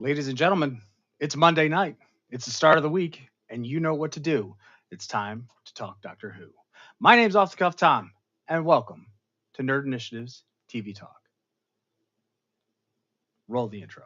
Ladies and gentlemen, it's Monday night. It's the start of the week, and you know what to do. It's time to talk Doctor Who. My name's Off the Cuff Tom, and welcome to Nerd Initiative's TV Talk. Roll the intro.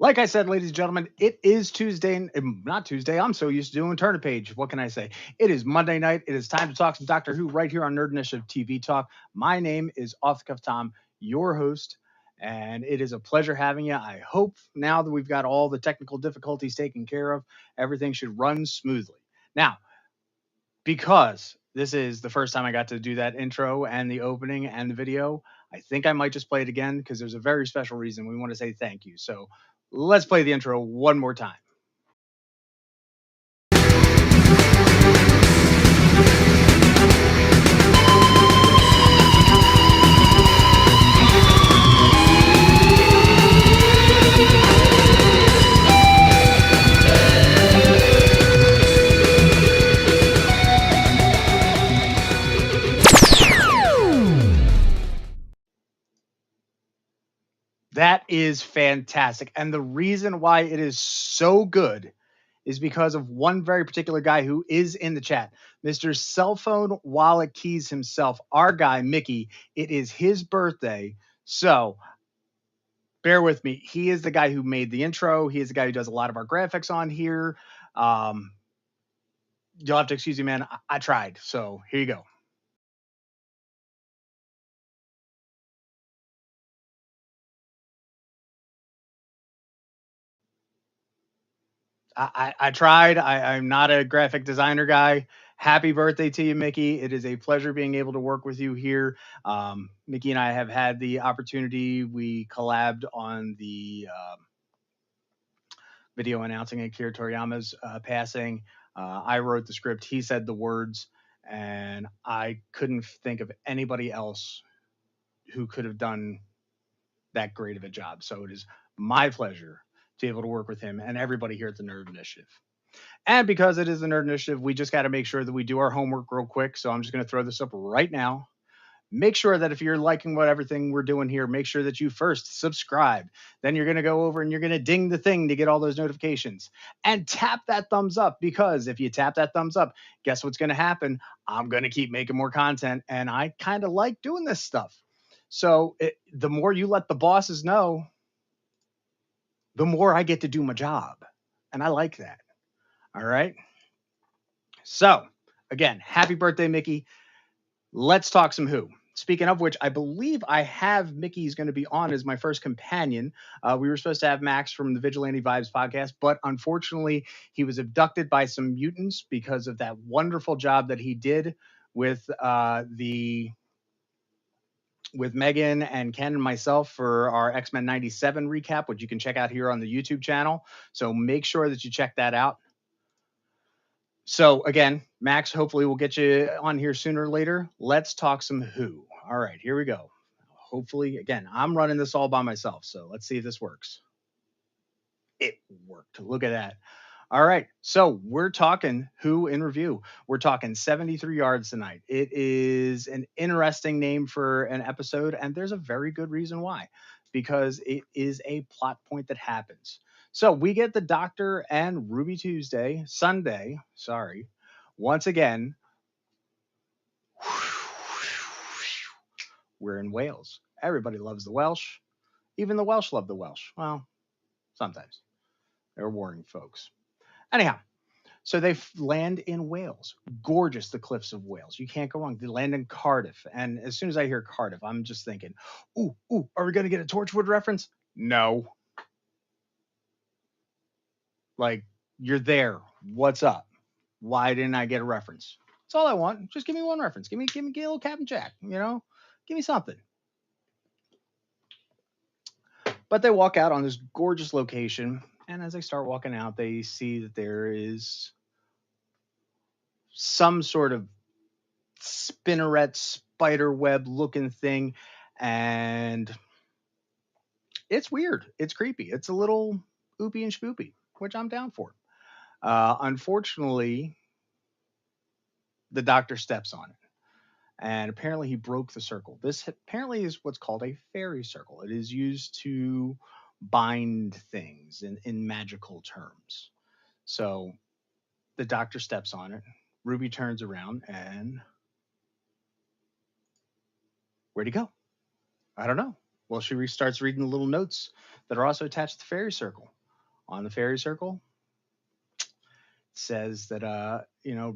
Like I said, ladies and gentlemen, it is Tuesday. Not Tuesday. I'm so used to doing turn a page. What can I say? It is Monday night. It is time to talk some Doctor Who right here on Nerd Initiative TV Talk. My name is Off the Cuff Tom, your host, and it is a pleasure having you. I hope now that we've got all the technical difficulties taken care of, everything should run smoothly. Now, because this is the first time I got to do that intro and the opening and the video, I think I might just play it again because there's a very special reason we want to say thank you. So let's play the intro one more time. That is fantastic. And the reason why it is so good is because of one very particular guy who is in the chat, Mr. Cell Phone Wallet Keys himself, our guy, Mickey. It is his birthday. So bear with me. He is the guy who made the intro. He is the guy who does a lot of our graphics on here. Um, you'll have to excuse me, man. I tried. So here you go. I tried. I'm not a graphic designer guy. Happy birthday to you, Mickey. It is a pleasure being able to work with you here. Mickey and I have had the opportunity. We collabed on the video announcing Akira Toriyama's passing. I wrote the script. He said the words, and I couldn't think of anybody else who could have done that great of a job. So it is my pleasure to be able to work with him and everybody here at the Nerd Initiative. And because it is the Nerd Initiative, we just got to make sure that we do our homework real quick. So I'm just going to throw this up right now. Make sure that if you're liking what everything we're doing here, make sure that you first subscribe. Then you're going to go over and you're going to ding the thing to get all those notifications. And tap that thumbs up, because if you tap that thumbs up, guess what's going to happen? I'm going to keep making more content. And I kind of like doing this stuff. So the more you let the bosses know, the more I get to do my job. And I like that. All right. So, again, happy birthday, Mickey. Let's talk some Who. Speaking of which, I believe I have Mickey's going to be on as my first companion. We were supposed to have Max from the Vigilante Vibes podcast, but unfortunately, he was abducted by some mutants because of that wonderful job that he did with the with Megan and Ken and myself for our X-Men 97 recap, which you can check out here on the YouTube channel. So make sure that you check that out. So again, Max, hopefully we'll get you on here sooner or later. Let's talk some Who. All right, here we go. Hopefully, again, I'm running this all by myself. So let's see if this works. It worked. Look at that. All right. So we're talking Who in review. We're talking 73 yards tonight. It is an interesting name for an episode, and there's a very good reason why, because it is a plot point that happens. So we get the Doctor and Ruby Sunday, sorry, once again. We're in Wales. Everybody loves the Welsh. Even the Welsh love the Welsh. Well, sometimes. They're warring folks. Anyhow, so they land in Wales. Gorgeous, the cliffs of Wales. You can't go wrong. They land in Cardiff. And as soon as I hear Cardiff, I'm just thinking, ooh, are we going to get a Torchwood reference? No. Like, you're there. What's up? Why didn't I get a reference? That's all I want. Just give me one reference. Give me a little Captain Jack, Give me something. But they walk out on this gorgeous location. And as they start walking out, they see that there is some sort of spinneret spider web looking thing, and it's weird. It's creepy. It's a little oopy and spoopy, which I'm down for. Unfortunately, the doctor steps on it, and apparently he broke the circle. This apparently is what's called a fairy circle. It is used to bind things in magical terms. So the doctor steps on it. Ruby turns around, and where'd he go? I don't know. Well, she starts reading the little notes that are also attached to the fairy circle. On the fairy circle, it says that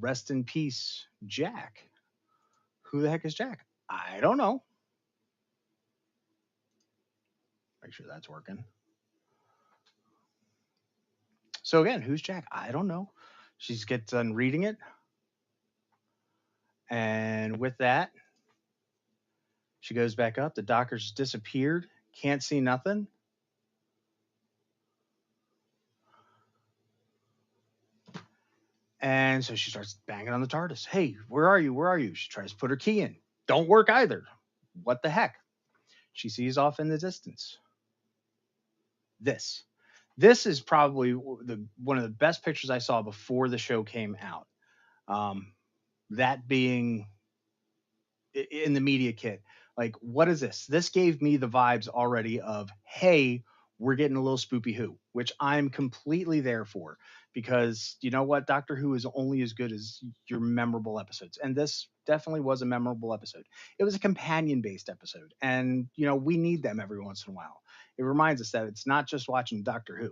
rest in peace, Jack. Who the heck is Jack? I don't know. Make sure that's working. So again, who's Jack? I don't know. She gets done reading it, and with that, she goes back up. The doctor's disappeared. Can't see nothing. And so she starts banging on the TARDIS. Hey, where are you? Where are you? She tries to put her key in. Don't work either. What the heck? She sees off in the distance. This. This is probably one of the best pictures I saw before the show came out. Um, that being in the media kit. Like, what is this? This gave me the vibes already of, hey, we're getting a little spoopy Who, which I'm completely there for because you know what? Doctor Who is only as good as your memorable episodes. And this definitely was a memorable episode. It was a companion based episode. And, we need them every once in a while. It reminds us that it's not just watching Doctor Who.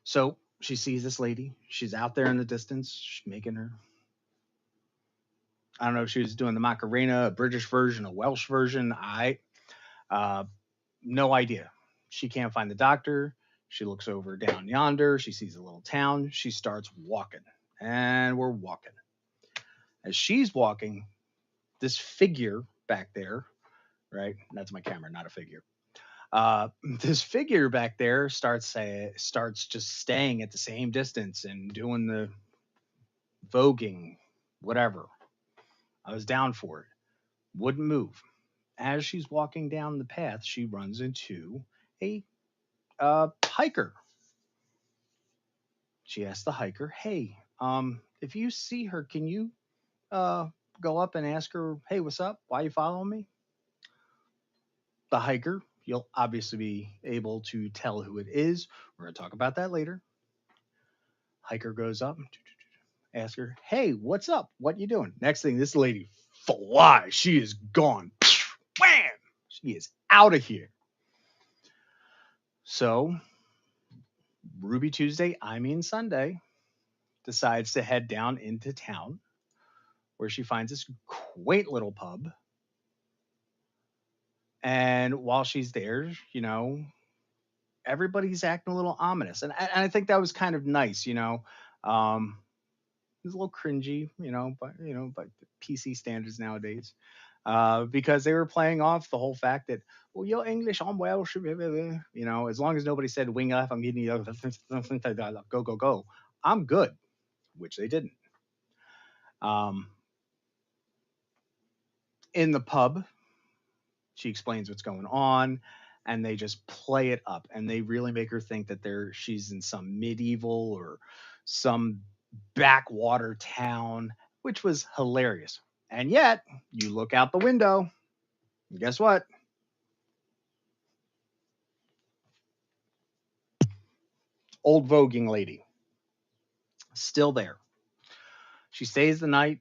So she sees this lady. She's out there in the distance. She's making her. I don't know if she was doing the Macarena, a British version, a Welsh version. Uh, no idea. She can't find the doctor. She looks over down yonder. She sees a little town. She starts walking, and we're walking. As she's walking, this figure back there, right? That's my camera, not a figure. This figure back there starts just staying at the same distance and doing the voguing, whatever. I was down for it. Wouldn't move. As she's walking down the path, she runs into a hiker. She asks the hiker, "Hey, if you see her, can you uh, go up and ask her, hey, what's up? Why you following me?" The hiker, you'll obviously be able to tell who it is. We're going to talk about that later. Hiker goes up, asks her, "Hey, what's up? What you doing?" Next thing, this lady flies. She is gone. Wham! She is out of here. So Ruby Tuesday, I mean Sunday, decides to head down into town where she finds this quaint little pub. And while she's there, everybody's acting a little ominous. And I think that was kind of nice, it was a little cringy, by PC standards nowadays. Because they were playing off the whole fact that, well, you're English, I'm Welsh, as long as nobody said wing left, I'm getting you go, go, go. I'm good, which they didn't. Um, in the pub, she explains what's going on, and they just play it up, and they really make her think that she's in some medieval or some backwater town, which was hilarious. And yet, you look out the window, and guess what? Old voguing lady, still there. She stays the night.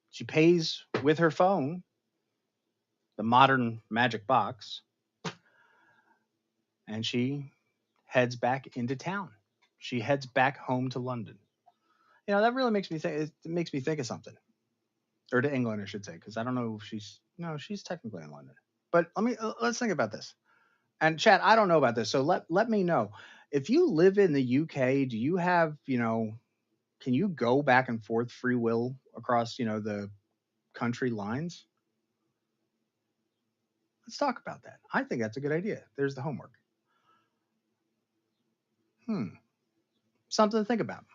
She pays with her phone, the modern magic box, and she heads back into town. She heads back home to London. That really makes me think. It makes me think of something, or to England, I should say, because I don't know if she's no, she's technically in London. But let's think about this. And Chad, I don't know about this, so let me know if you live in the UK. Do you have Can you go back and forth free will across the country lines? Let's talk about that. I think that's a good idea. There's the homework. Hmm. Something to think about.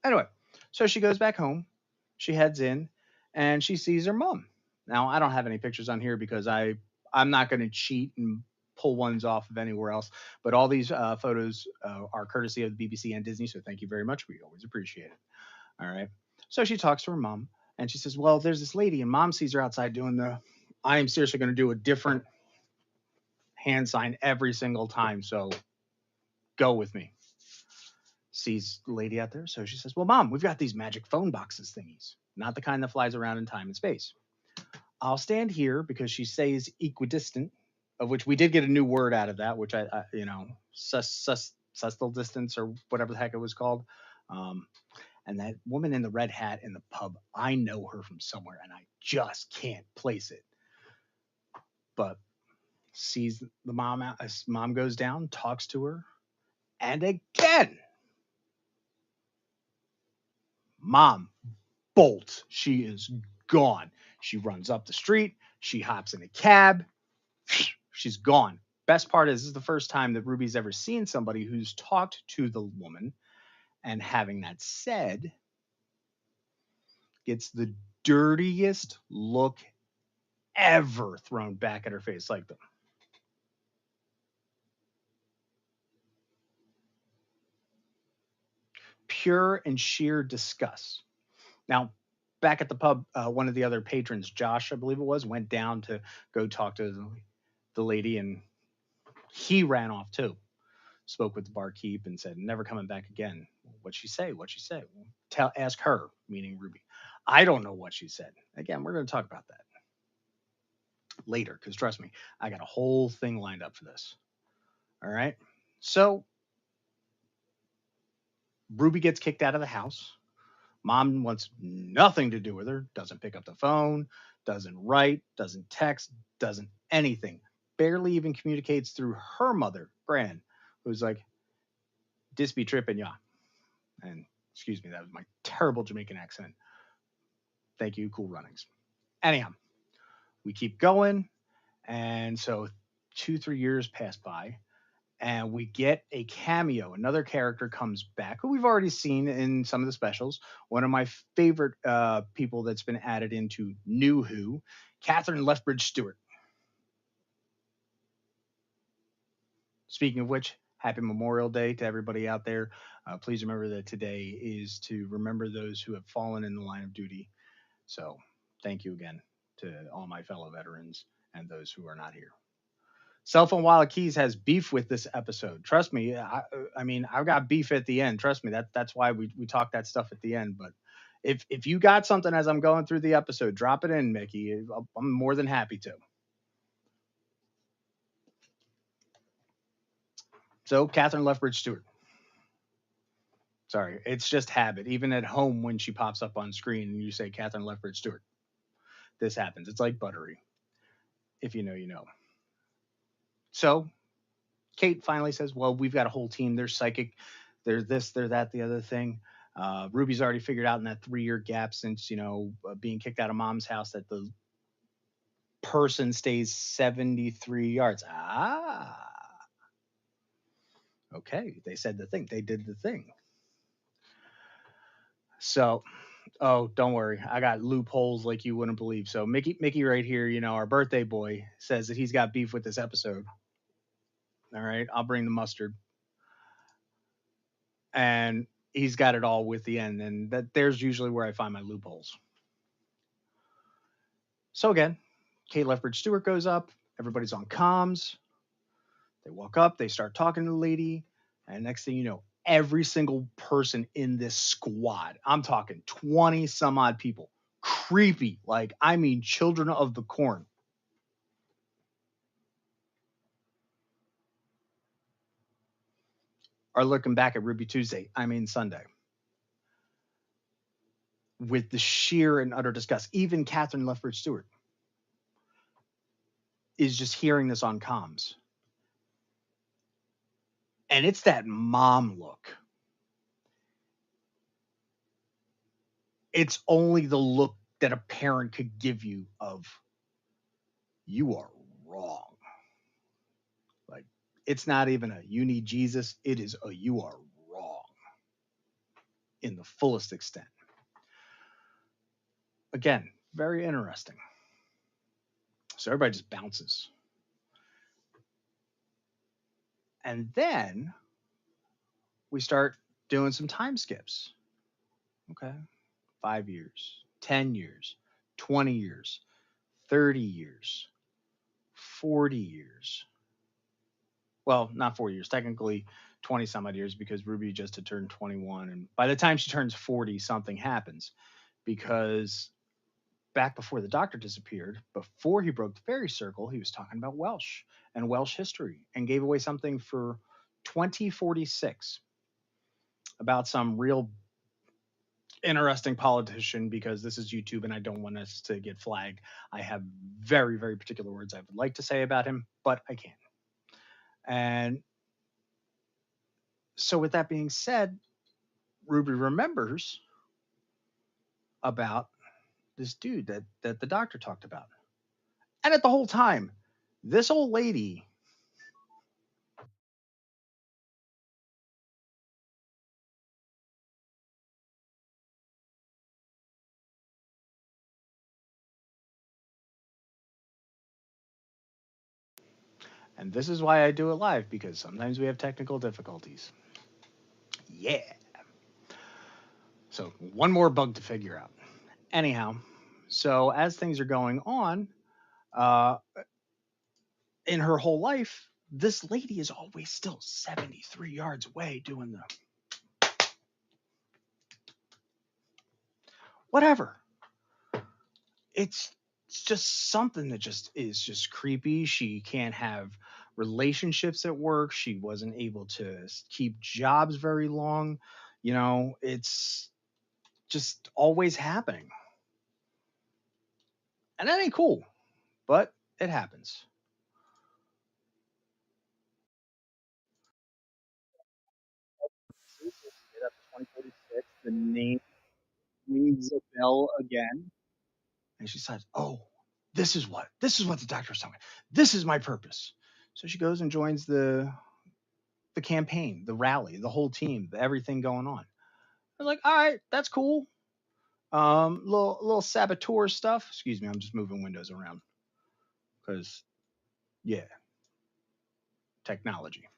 Anyway, so she goes back home. She heads in, and she sees her mom. Now I don't have any pictures on here because I'm not going to cheat and pull ones off of anywhere else. But all these photos are courtesy of the BBC and Disney. So thank you very much. We always appreciate it. All right. So she talks to her mom, and she says, "Well, there's this lady, and mom sees her outside doing the. I am seriously going to do a different hand sign every single time. So go with me." Sees the lady out there. So she says, "Well, mom, we've got these magic phone boxes thingies, not the kind that flies around in time and space. I'll stand here," because she says equidistant, of which we did get a new word out of that, which sustal distance or whatever the heck it was called. Um, and that woman in the red hat in the pub, I know her from somewhere and I just can't place it. But sees the mom out, as mom goes down, talks to her, and again, mom bolts. She is gone. She runs up the street. She hops in a cab. She's gone. Best part is, this is the first time that Ruby's ever seen somebody who's talked to the woman, and having that said, gets the dirtiest look ever thrown back at her face, like the pure and sheer disgust. Now, back at the pub, one of the other patrons, Josh, I believe it was, went down to go talk to the lady, and he ran off too. Spoke with the barkeep and said, "Never coming back again." What'd she say? What'd she say? Well, ask her, meaning Ruby. I don't know what she said. Again, we're going to talk about that later because trust me, I got a whole thing lined up for this. All right. So Ruby gets kicked out of the house. Mom wants nothing to do with her, doesn't pick up the phone, doesn't write, doesn't text, doesn't anything. Barely even communicates through her mother, Gran, who's like, "Dis be tripping, ya." And excuse me, that was my terrible Jamaican accent. Thank you, cool runnings. Anyhow, we keep going. And so 2, 3 years pass by, and we get a cameo. Another character comes back who we've already seen in some of the specials. One of my favorite people that's been added into New Who, Catherine Lethbridge Stewart. Speaking of which, happy Memorial Day to everybody out there. Please remember that today is to remember those who have fallen in the line of duty. So thank you again to all my fellow veterans and those who are not here. Cell Phone Wild Keys has beef with this episode. Trust me. I mean, I've got beef at the end. Trust me. That's why we talk that stuff at the end. But if you got something as I'm going through the episode, drop it in, Mickey. I'm more than happy to. So, Catherine Lethbridge Stewart. Sorry, it's just habit. Even at home, when she pops up on screen and you say Catherine Lethbridge Stewart, this happens. It's like buttery. If you know, you know. So, Kate finally says, "Well, we've got a whole team. They're psychic. They're this, they're that, the other thing." Ruby's already figured out in that 3 year gap since, being kicked out of mom's house, that the person stays 73 yards. Ah, okay. They said the thing. They did the thing. So, oh, don't worry. I got loopholes like you wouldn't believe. So, Mickey right here, our birthday boy, says that he's got beef with this episode. All right. I'll bring the mustard. And he's got it all with the end. And there's usually where I find my loopholes. So again, Kate Lethbridge Stewart goes up. Everybody's on comms. They walk up. They start talking to the lady. And next thing you know, every single person in this squad, I'm talking 20 some odd people, creepy. Like, I mean, children of the corn, are looking back at Ruby Tuesday, I mean Sunday, with the sheer and utter disgust. Even Catherine Lethbridge Stewart is just hearing this on comms. And it's that mom look. It's only the look that a parent could give you of, "You are wrong." Like, it's not even a "you need Jesus," it is a "you are wrong." in the fullest extent. Again, very interesting. So everybody just bounces. And then we start doing some time skips. Okay. 5 years, 10 years, 20 years, 30 years, 40 years. Well, not 4 years, technically 20 some odd years because Ruby just had turned 21. And by the time she turns 40, something happens because back before the doctor disappeared, before he broke the fairy circle, he was talking about Welsh and Welsh history and gave away something for 2046 about some real interesting politician because this is YouTube and I don't want us to get flagged. I have very, very particular words I would like to say about him, but I can't. And so, with that being said, Ruby remembers about this dude that the doctor talked about. And at the whole time, this old lady, and this is why I do it live because sometimes we have technical difficulties. Yeah. So, one more bug to figure out. Anyhow, so as things are going on, uh, in her whole life, this lady is always still 73 yards away doing the whatever. It's it's just something that just is just creepy. She can't have relationships at work. She wasn't able to keep jobs very long. It's just always happening. And that ain't cool, but it happens. Up to 2046, the name rings a bell again. And she says, "Oh, this is what the doctor was telling me. This is my purpose." So she goes and joins the campaign, the rally, the whole team, everything going on. I'm like, all right, that's cool. Little saboteur stuff. Excuse me, I'm just moving windows around because yeah, technology.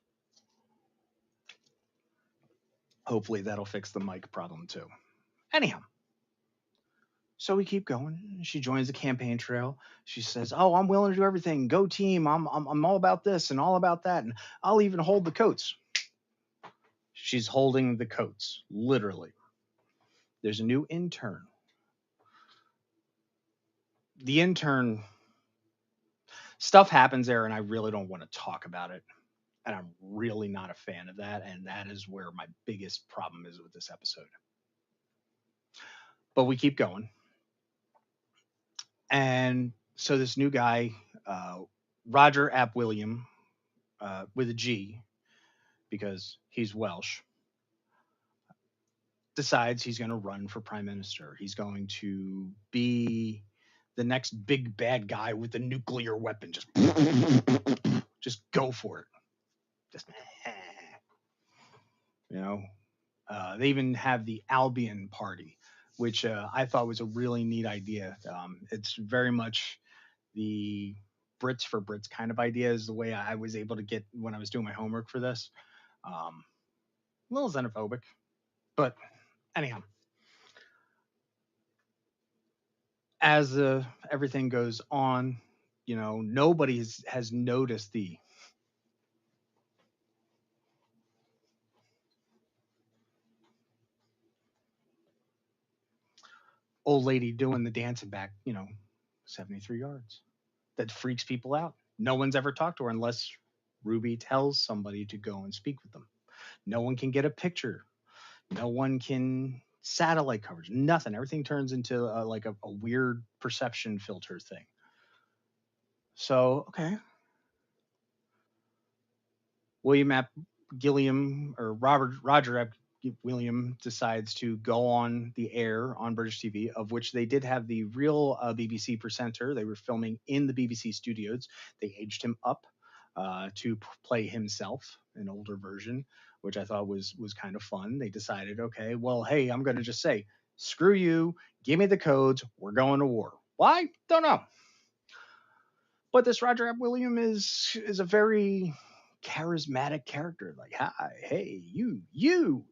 Hopefully that'll fix the mic problem too. Anyhow, so we keep going. She joins the campaign trail. She says, "Oh, I'm willing to do everything. Go team. I'm all about this and all about that, and I'll even hold the coats." She's holding the coats, literally. There's a new intern. The intern stuff happens there, and I really don't want to talk about it. And I'm really not a fan of that. And that is where my biggest problem is with this episode. But we keep going. And so this new guy, uh, Roger Ap William, with a G, because he's Welsh, decides he's going to run for prime minister. He's going to be the next big bad guy with a nuclear weapon. Just go for it. Just, you know. They even have the Albion Party, which I thought was a really neat idea. It's very much the Brits for Brits kind of idea is the way I was able to get when I was doing my homework for this. A little xenophobic, but anyhow, as everything goes on, nobody has noticed the old lady doing the dancing back, 73 yards. That freaks people out. No one's ever talked to her unless Ruby tells somebody to go and speak with them. No one can get a picture. No one can satellite coverage. Nothing. Everything turns into like a weird perception filter thing. So okay, William Ap Gilliam or Roger Ap William decides to go on the air on British TV, of which they did have the real BBC presenter. They were filming in the BBC studios. They aged him up to play himself, an older version. which I thought was kind of fun. They decided, okay, well, hey, I'm going to just say, screw you, give me the codes, we're going to war. Why? Don't know. But this Roger App William is a very charismatic character. Like, hi, hey, you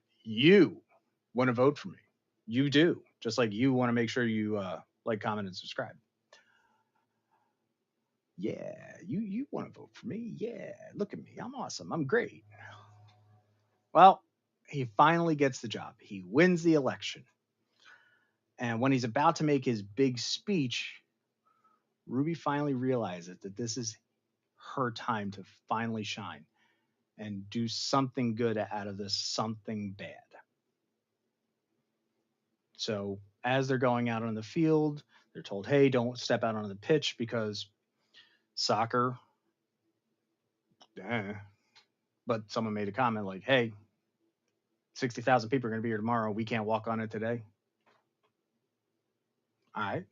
want to vote for me? You do, just like you want to make sure you like, comment, and subscribe. Yeah, you want to vote for me? Yeah, look at me, I'm awesome, I'm great. Well, he finally gets the job. He wins the election, and when he's about to make his big speech, Ruby finally realizes that this is her time to finally shine and do something good out of this something bad. So as they're going out on the field, they're told, "Hey, don't step out on the pitch because soccer." Eh. But someone made a comment like, "Hey, 60,000 people are going to be here tomorrow. We can't walk on it today." All right.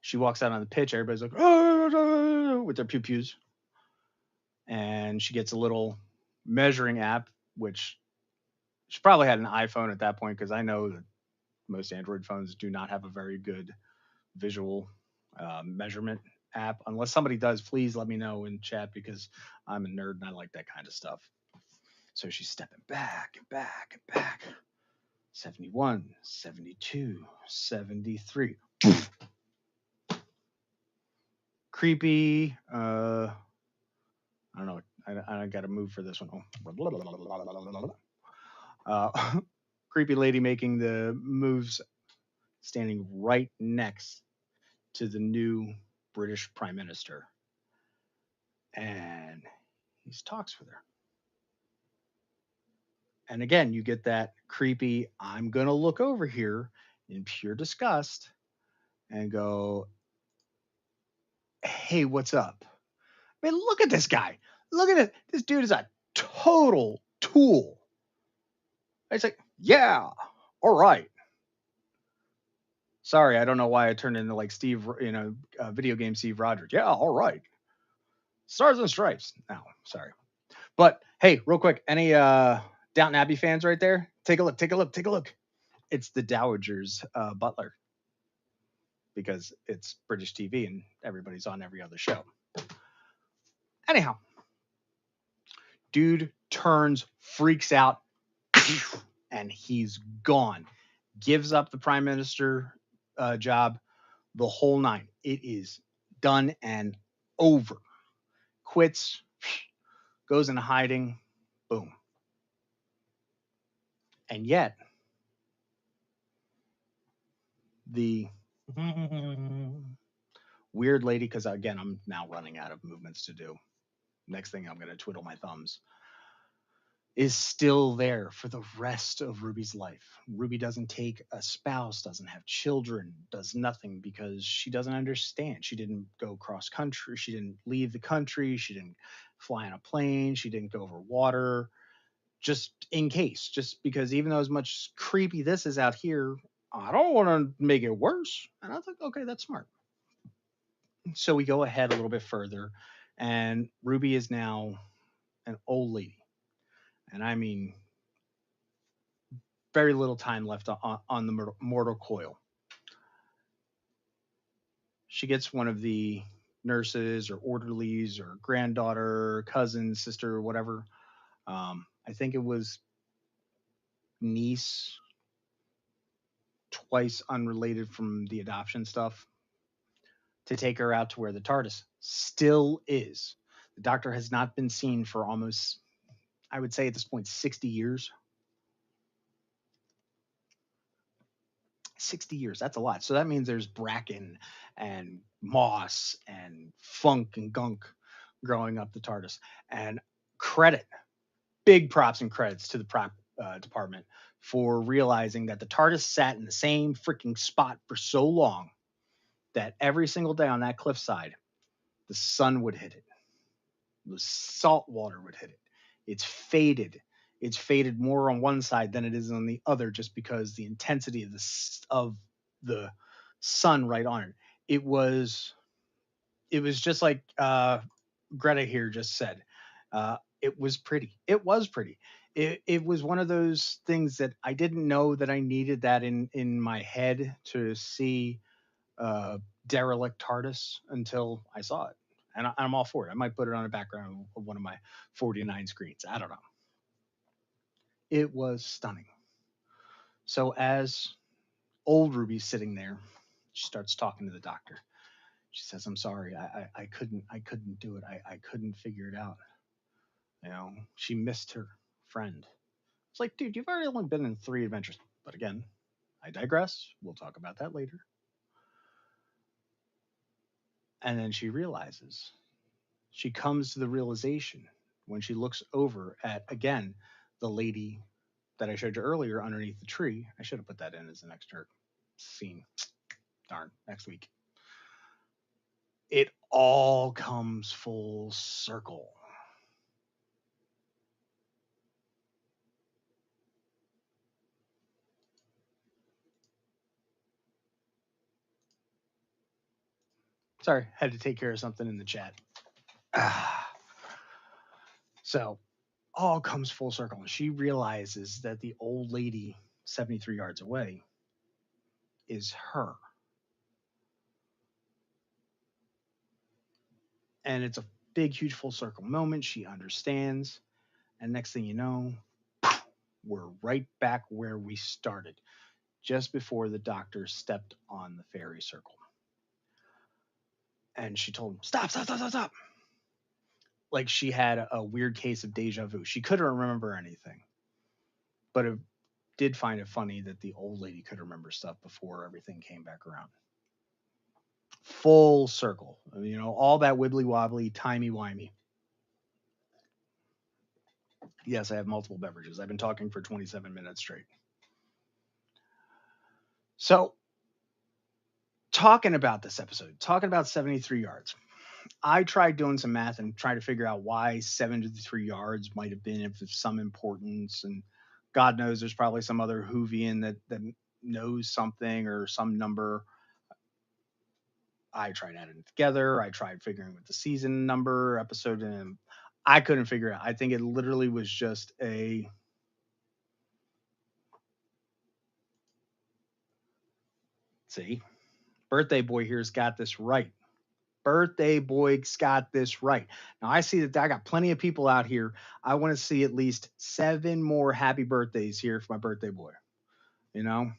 She walks out on the pitch. Everybody's like, "Oh," with their pew pews, and she gets a little measuring app, which she probably had an iPhone at that point because I know that most Android phones do not have a very good visual measurement app. Unless somebody does, please let me know in chat because I'm a nerd and I like that kind of stuff. So she's stepping back and back and back. 71, 72, 73. Creepy. I don't know. I got to move for this one. Creepy lady making the moves, standing right next to the new British Prime Minister. And he talks with her. And again, you get that creepy, I'm going to look over here in pure disgust and go, hey, what's up? I mean, look at this guy. Look at it. This dude is a total tool. It's like, yeah, all right. Sorry, I don't know why I turned into like Steve, video game Steve Rogers. Yeah, all right. Stars and Stripes. No, sorry. But hey, real quick, any Downton Abbey fans right there? Take a look, take a look, take a look. It's the Dowager's butler because it's British TV and everybody's on every other show. Anyhow, dude turns, freaks out, and he's gone. Gives up the prime minister job, the whole nine. It is done and over. Quits, goes into hiding, boom. And yet, the weird lady, because again, I'm now running out of movements to do. Next thing, I'm going to twiddle my thumbs, is still there for the rest of Ruby's life. Ruby doesn't take a spouse, doesn't have children, does nothing because she doesn't understand. She didn't go cross country. She didn't leave the country. She didn't fly on a plane. She didn't go over water. Just in case, just because even though as much creepy this is out here, I don't want to make it worse. And I thought, okay, that's smart. So we go ahead a little bit further, and Ruby is now an old lady. And I mean, very little time left on the mortal coil. She gets one of the nurses or orderlies or granddaughter, cousin, sister, whatever. I think it was niece, twice unrelated from the adoption stuff, to take her out to where the TARDIS still is. The doctor has not been seen for almost, I would say at this point, 60 years. 60 years, that's a lot. So that means there's bracken and moss and funk and gunk growing up the TARDIS. And credit, big props and credits to the prop department for realizing that the TARDIS sat in the same freaking spot for so long that every single day on that cliffside, the sun would hit it. The salt water would hit it. It's faded. It's faded more on one side than it is on the other, just because the intensity of the sun right on it. It was just like Greta here just said. It was pretty. It was pretty. It was one of those things that I didn't know that I needed that in my head to see uh, derelict TARDIS until I saw it, and I'm all for it. I might put it on the background of one of my 49 screens. I don't know. It was stunning. So as old Ruby's sitting there, she starts talking to the doctor. She says, "I'm sorry, I couldn't do it. I couldn't figure it out. She missed her friend." It's like, dude, you've already only been in 3 adventures. But again, I digress. We'll talk about that later. And then she realizes, she comes to the realization when she looks over at, again, the lady that I showed you earlier underneath the tree. I should have put that in as an extra scene. Darn, next week. It all comes full circle. Sorry, had to take care of something in the chat. So, all comes full circle. And she realizes that the old lady 73 yards away is her. And it's a big, huge full circle moment. She understands. And next thing you know, we're right back where we started, just before the doctor stepped on the fairy circle. And she told him, "Stop, stop, stop, stop, stop." Like she had a weird case of deja vu. She couldn't remember anything, but it did find it funny that the old lady could remember stuff before everything came back around. Full circle, all that wibbly wobbly, timey wimey. Yes, I have multiple beverages. I've been talking for 27 minutes straight. So, talking about this episode, talking about 73 yards, I tried doing some math and trying to figure out why 73 yards might have been of some importance. And God knows there's probably some other Whovian that knows something or some number. I tried adding it together. I tried figuring with the season number, episode, and I couldn't figure it out. I think it literally was just a. See, birthday boy here's got this right. Birthday boy's got this right. Now I see that I got plenty of people out here. I want to see at least 7 more happy birthdays here for my birthday boy. You know?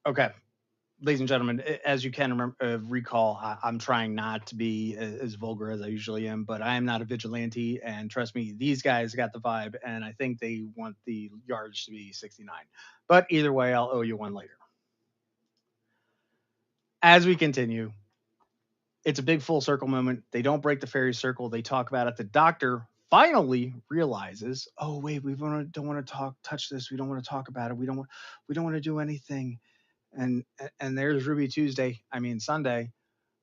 Okay. Ladies and gentlemen, as you can recall, I'm trying not to be as vulgar as I usually am, but I am not a vigilante. And trust me, these guys got the vibe, and I think they want the yards to be 69. But either way, I'll owe you one later. As we continue, it's a big full circle moment. They don't break the fairy circle. They talk about it. The doctor finally realizes, oh wait, don't want to touch this. We don't want to talk about it. We don't want to do anything. And there's Ruby Tuesday. I mean Sunday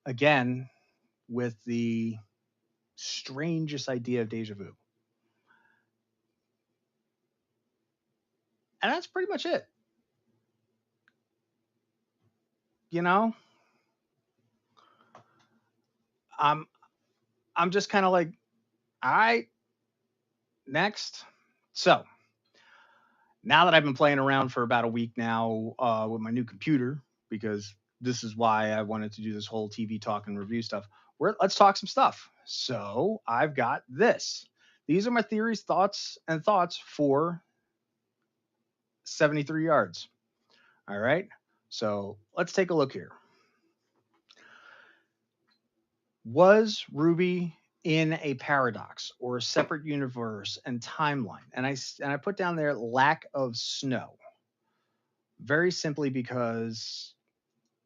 again with the strangest idea of deja vu. And that's pretty much it. You know, I'm I'm just kind of like, all right, next. So now that I've been playing around for about a week now with my new computer, because this is why I wanted to do this whole TV talk and review stuff. Let's talk some stuff. So I've got this. These are my theories, thoughts for 73 yards. All right. So let's take a look here. Was Ruby in a paradox or a separate universe and timeline? And I put down there lack of snow. Very simply because,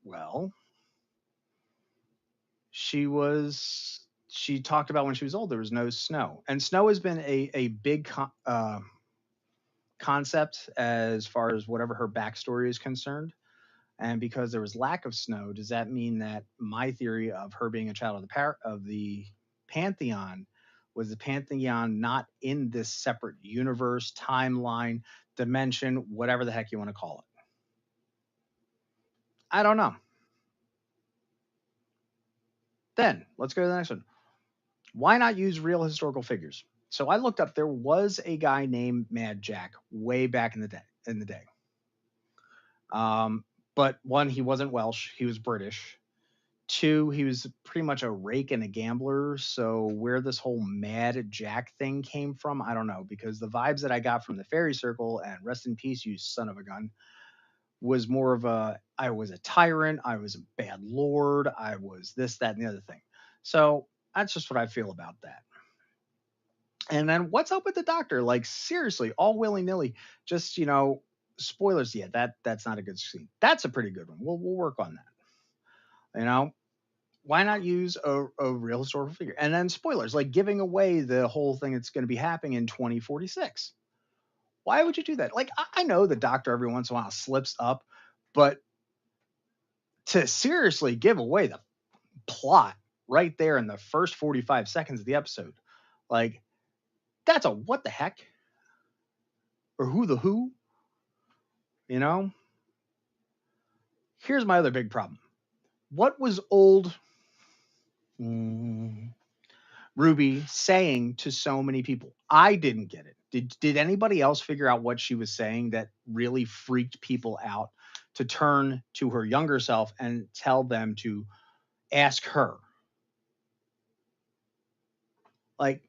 well, she talked about when she was old there was no snow, and snow has been a big concept as far as whatever her backstory is concerned. And because there was lack of snow, does that mean that my theory of her being a child of the pantheon was the pantheon not in this separate universe, timeline, dimension, whatever the heck you want to call it? I don't know. Then let's go to the next one. Why not use real historical figures? So I looked up. There was a guy named Mad Jack way back in the day. Um, but one, he wasn't Welsh. He was British. Two, he was pretty much a rake and a gambler. So where this whole Mad Jack thing came from, I don't know, because the vibes that I got from the fairy circle and rest in peace, you son of a gun, was more of a I was a tyrant, I was a bad lord, I was this, that, and the other thing. So that's just what I feel about that. And then what's up with the doctor? Like seriously, all willy nilly, just spoilers. Yeah, that's not a good scene. That's a pretty good one. We'll work on that. You know, why not use a real historical figure? And then spoilers, like giving away the whole thing that's going to be happening in 2046. Why would you do that? Like, I know the doctor every once in a while slips up, but to seriously give away the plot right there in the first 45 seconds of the episode, like, that's a what the heck? Or who the who? You know? Here's my other big problem. What was old mm, Ruby saying to so many people? I didn't get it. Did anybody else figure out what she was saying that really freaked people out to turn to her younger self and tell them to ask her? Like,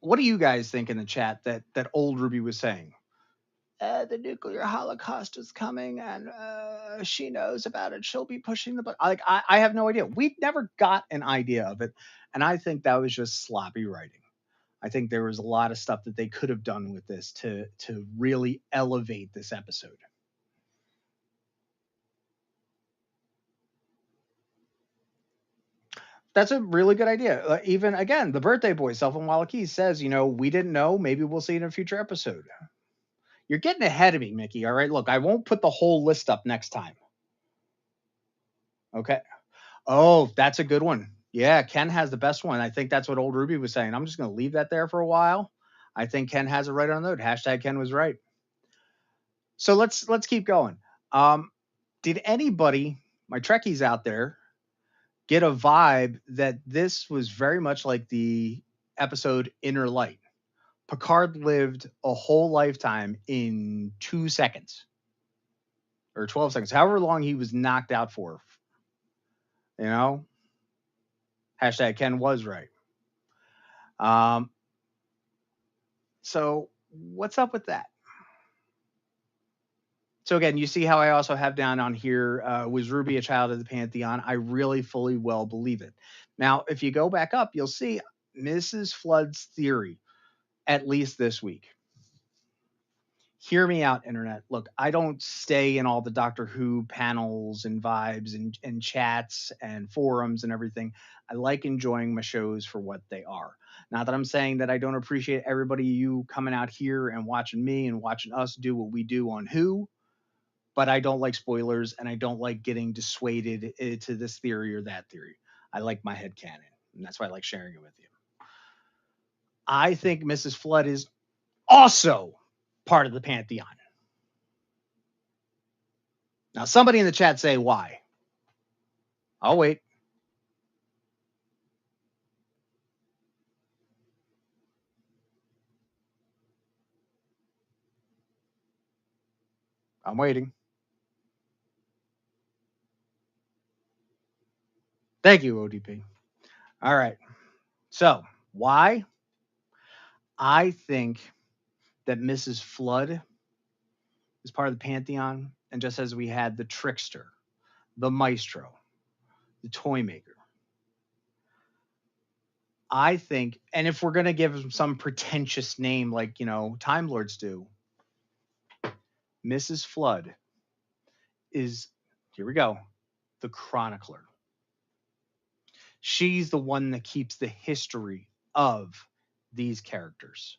what do you guys think in the chat that old Ruby was saying? The nuclear holocaust is coming, and she knows about it. She'll be pushing the button. Like, I have no idea. We never got an idea of it, and I think that was just sloppy writing. I think there was a lot of stuff that they could have done with this to really elevate this episode. That's a really good idea. Even again, the birthday boy, Self and Wallachie, says, we didn't know. Maybe we'll see it in a future episode. You're getting ahead of me, Mickey. All right. Look, I won't put the whole list up next time. Okay. Oh, that's a good one. Yeah, Ken has the best one. I think that's what old Ruby was saying. I'm just going to leave that there for a while. I think Ken has it right on the note. Hashtag Ken was right. So let's keep going. Did anybody, my Trekkies out there, get a vibe that this was very much like the episode Inner Light? Picard lived a whole lifetime in 2 seconds or 12 seconds, however long he was knocked out for. You know, hashtag Ken was right. Um, so what's up with that? So again, you see how I also have down on here, was Ruby a child of the Pantheon? I really fully well believe it. Now, if you go back up, you'll see Mrs. Flood's theory, at least this week. Hear me out, internet. Look, I don't stay in all the Doctor Who panels and vibes and chats and forums and everything. I like enjoying my shows for what they are. Not that I'm saying that I don't appreciate everybody you coming out here and watching me and watching us do what we do on Who, but I don't like spoilers and I don't like getting dissuaded to this theory or that theory. I like my head canon, and that's why I like sharing it with you. I think Mrs. Flood is also part of the Pantheon. Now, somebody in the chat say why. I'll wait. I'm waiting. Thank you, ODP. All right. So, why? I think that Mrs. Flood is part of the Pantheon, and just as we had the trickster, the maestro, the toy maker, I think, and if we're going to give him some pretentious name like, Time Lords do, Mrs. Flood is, here we go, the chronicler. She's the one that keeps the history of these characters.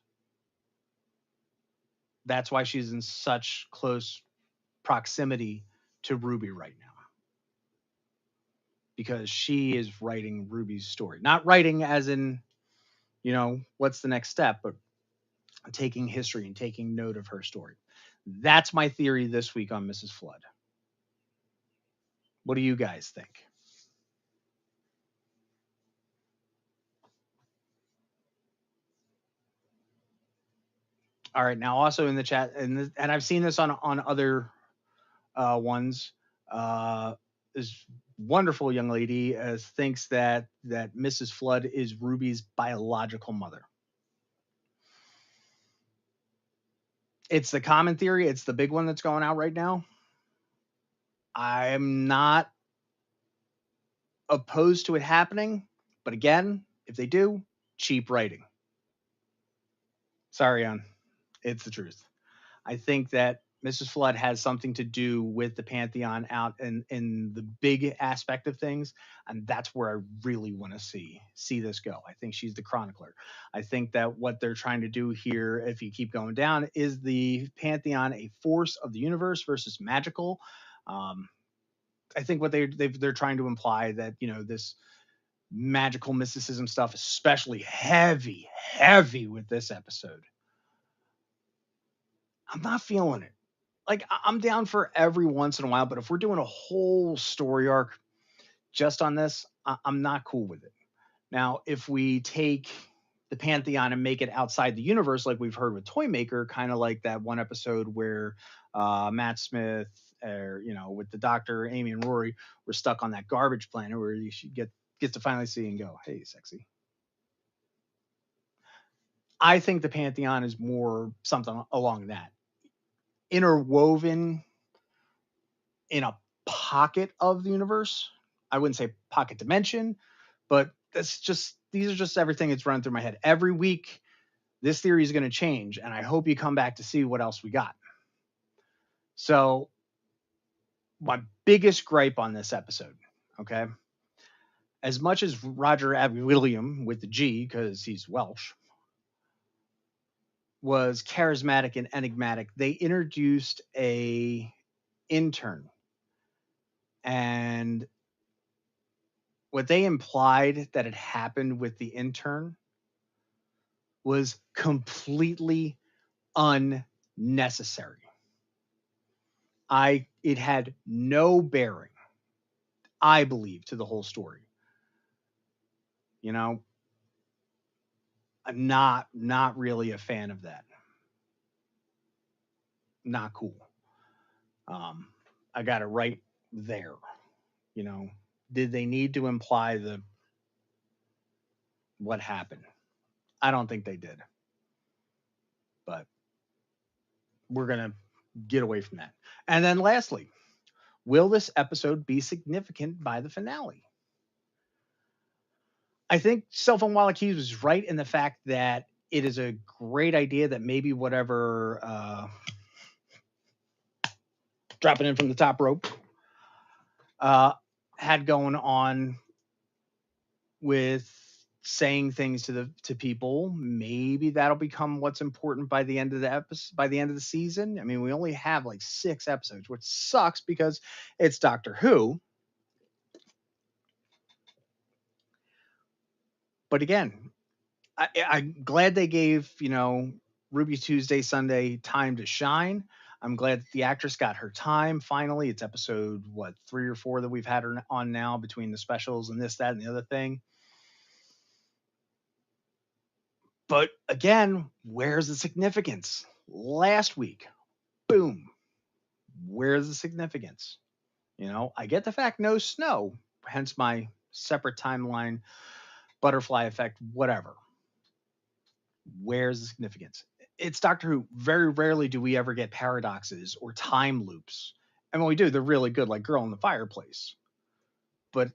That's why she's in such close proximity to Ruby right now. Because she is writing Ruby's story. Not writing as in, what's the next step, but taking history and taking note of her story. That's my theory this week on Mrs. Flood. What do you guys think? All right, now also in the chat, and I've seen this on other ones. Uh, this wonderful young lady thinks that Mrs. Flood is Ruby's biological mother. It's the common theory. It's the big one that's going out right now. I'm not opposed to it happening, but again, if they do, cheap writing. Sorry, on it's the truth. I think that Mrs. Flood has something to do with the Pantheon out in the big aspect of things, and that's where I really want to see this go. I think she's the chronicler. I think that what they're trying to do here, if you keep going down, is the Pantheon a force of the universe versus magical. Um, I think what they're trying to imply that this magical mysticism stuff, especially heavy with this episode. I'm not feeling it. Like I'm down for every once in a while, but if we're doing a whole story arc just on this, I'm not cool with it. Now, if we take the Pantheon and make it outside the universe, like we've heard with Toymaker, kind of like that one episode where Matt Smith, or with the Doctor, Amy, and Rory were stuck on that garbage planet where you should gets to finally see and go, "Hey, sexy." I think the Pantheon is more something along that interwoven in a pocket of the universe. I wouldn't say pocket dimension, but these are just everything that's running through my head. Every week, this theory is going to change, and I hope you come back to see what else we got. So, my biggest gripe on this episode, okay, as much as Roger Abbey William with the G because he's Welsh was charismatic and enigmatic, they introduced a intern, and what they implied that had happened with the intern was completely unnecessary. It had no bearing, I believe, to the whole story. You know, I'm not really a fan of that. Not cool. Um, I got it right there. You know, did they need to imply the what happened? I don't think they did. But we're gonna get away from that. And then lastly, will this episode be significant by the finale? I think Selphon Wallachese was right in the fact that it is a great idea that maybe whatever dropping in from the top rope uh, had going on with saying things to people, maybe that'll become what's important by the end of the episode, by the end of the season. I mean, we only have like 6 episodes, which sucks because it's Doctor Who. But again, I'm glad they gave Ruby Tuesday Sunday time to shine. I'm glad that the actress got her time finally. It's episode 3 or 4 that we've had her on now between the specials and this, that, and the other thing. But again, where's the significance? Last week, boom. Where's the significance? I get the fact no snow, hence my separate timeline, butterfly effect, whatever. Where's the significance? It's Doctor Who. Very rarely do we ever get paradoxes or time loops. And when we do, they're really good, like Girl in the Fireplace. But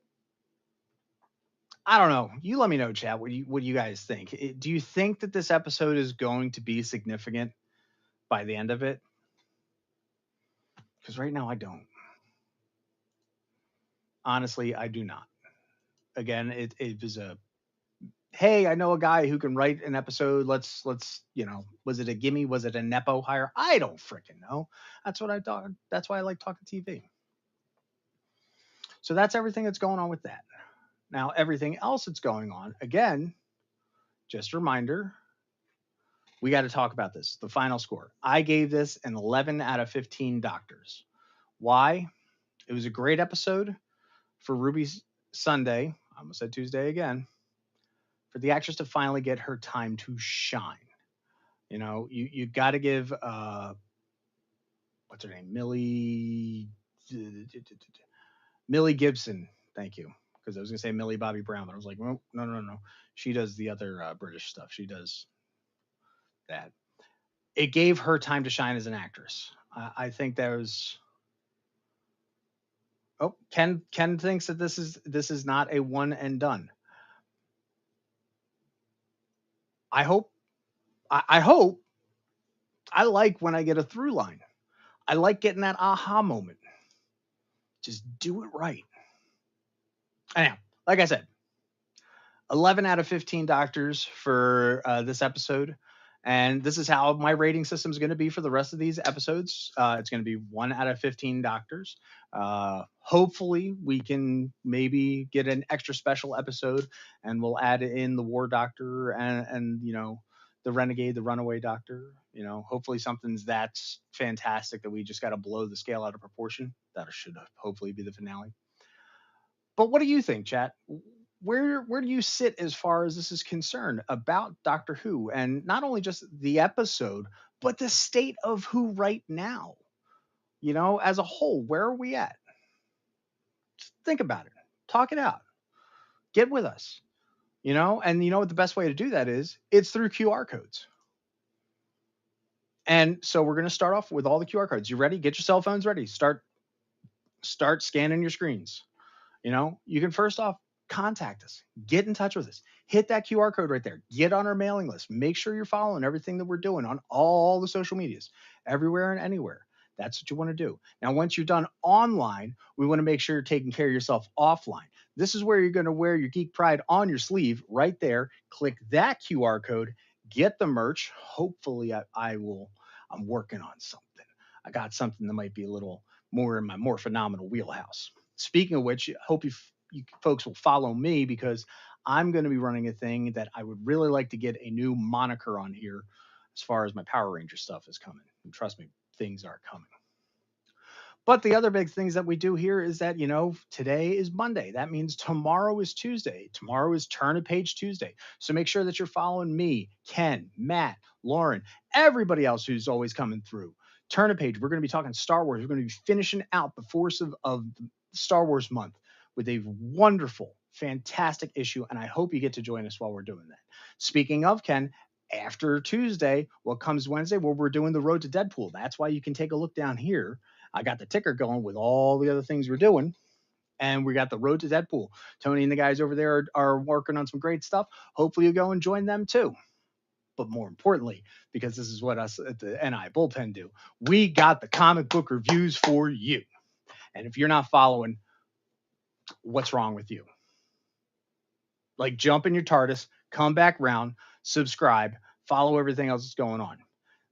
I don't know. You let me know, chat. What do you guys think? Do you think that this episode is going to be significant by the end of it? Because right now I don't. Honestly, I do not. Again, it was a hey, I know a guy who can write an episode. Let's was it a gimme? Was it a nepo hire? I don't freaking know. That's what I thought. That's why I like talking TV. So that's everything that's going on with that. Now, everything else that's going on, again, just a reminder, we got to talk about this. The final score. I gave this an 11 out of 15 doctors. Why? It was a great episode for Ruby's Sunday. I almost said Tuesday again. For the actress to finally get her time to shine. You got to give what's her name, Millie Gibson. Thank you, because I was gonna say Millie Bobby Brown, but I was like, well, no, no, no. She does the other British stuff. She does that. It gave her time to shine as an actress. I think there was. Oh, Ken thinks that this is not a one and done. I hope. I hope. I like when I get a through line. I like getting that aha moment. Just do it right. Anyhow, like I said, 11 out of 15 doctors for this episode. And this is how my rating system is going to be for the rest of these episodes. It's going to be 1 out of 15 doctors. Hopefully, we can maybe get an extra special episode and we'll add in the war doctor and the renegade, the runaway doctor. Hopefully something's that's fantastic that we just got to blow the scale out of proportion. That should hopefully be the finale. But what do you think, chat? Where do you sit as far as this is concerned about Doctor Who, and not only just the episode, but the state of Who right now? As a whole, where are we at? Just think about it. Talk it out. Get with us. And you know what the best way to do that is? It's through QR codes. And so we're going to start off with all the QR codes. You ready? Get your cell phones ready. Start scanning your screens. You can first off contact us, get in touch with us, hit that QR code right there, get on our mailing list, make sure you're following everything that we're doing on all the social medias, everywhere and anywhere. That's what you want to do. Now, once you're done online, we want to make sure you're taking care of yourself offline. This is where you're going to wear your Geek Pride on your sleeve right there. Click that QR code, get the merch. Hopefully, I'm working on something. I got something that might be a little more in my more phenomenal wheelhouse. Speaking of which, hope you folks will follow me because I'm going to be running a thing that I would really like to get a new moniker on here as far as my Power Ranger stuff is coming. And trust me, things are coming. But the other big things that we do here is that, today is Monday. That means tomorrow is Tuesday. Tomorrow is Turn a Page Tuesday. So make sure that you're following me, Ken, Matt, Lauren, everybody else who's always coming through. Turn a Page. We're going to be talking Star Wars. We're going to be finishing out the force of Star Wars month with a wonderful, fantastic issue. And I hope you get to join us while we're doing that. Speaking of, Ken, after Tuesday, what comes Wednesday? Well, we're doing the Road to Deadpool. That's why you can take a look down here. I got the ticker going with all the other things we're doing. And we got the Road to Deadpool. Tony and the guys over there are working on some great stuff. Hopefully you'll go and join them too. But more importantly, because this is what us at the NI Bullpen do, we got the comic book reviews for you. And if you're not following, what's wrong with you? Like, jump in your TARDIS, come back round, subscribe, follow everything else that's going on.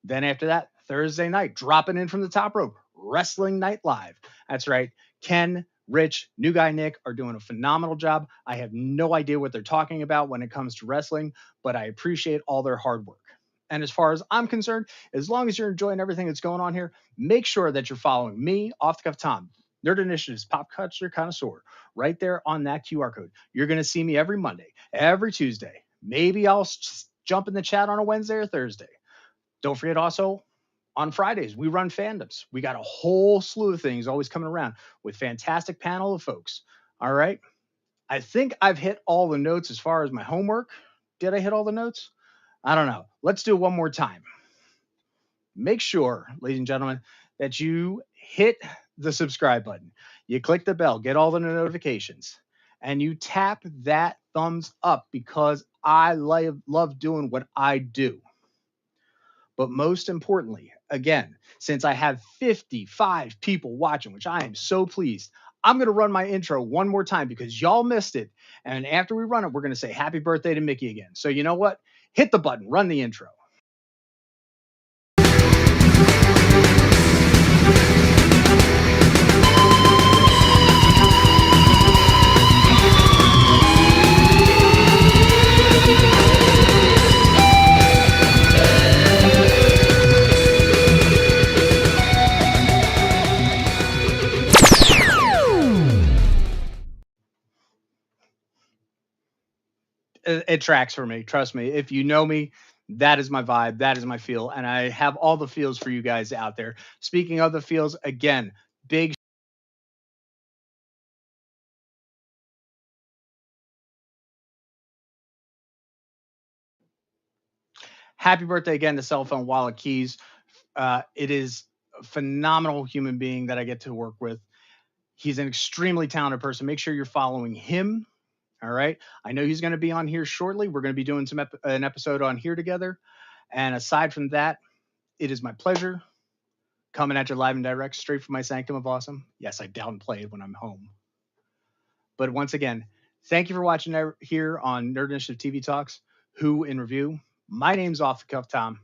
Then after that, Thursday night, dropping in from the top rope, Wrestling Night Live. That's right. Ken, Rich, New Guy Nick are doing a phenomenal job. I have no idea what they're talking about when it comes to wrestling, but I appreciate all their hard work. And as far as I'm concerned, as long as you're enjoying everything that's going on here, make sure that you're following me, Off the Cuff Tom, Nerd Initiatives, Pop Culture Connoisseur, right there on that QR code. You're going to see me every Monday, every Tuesday. Maybe I'll jump in the chat on a Wednesday or Thursday. Don't forget also, on Fridays, we run fandoms. We got a whole slew of things always coming around with fantastic panel of folks. All right. I think I've hit all the notes as far as my homework. Did I hit all the notes? I don't know. Let's do it one more time. Make sure, ladies and gentlemen, that you hit the subscribe button. You click the bell, get all the notifications, and you tap that thumbs up because I love doing what I do. But most importantly, again, since I have 55 people watching, which I am so pleased, I'm going to run my intro one more time because y'all missed it. And after we run it, we're going to say happy birthday to Mickey again. So you know what? Hit the button, run the intro. It tracks for me. Trust me. If you know me, That is my vibe. That is my feel. And I have all the feels for you guys out there. Speaking of the feels, again, big happy birthday again to Cell Phone Wallet Keys. It is a phenomenal human being that I get to work with. He's an extremely talented person. Make sure you're following him. All right. I know he's going to be on here shortly. We're going to be doing an episode on here together. And aside from that, it is my pleasure coming at you live and direct, straight from my sanctum of awesome. Yes, I downplay it when I'm home. But once again, thank you for watching here on Nerd Initiative TV Talks, Who in Review. My name's Off the Cuff Tom.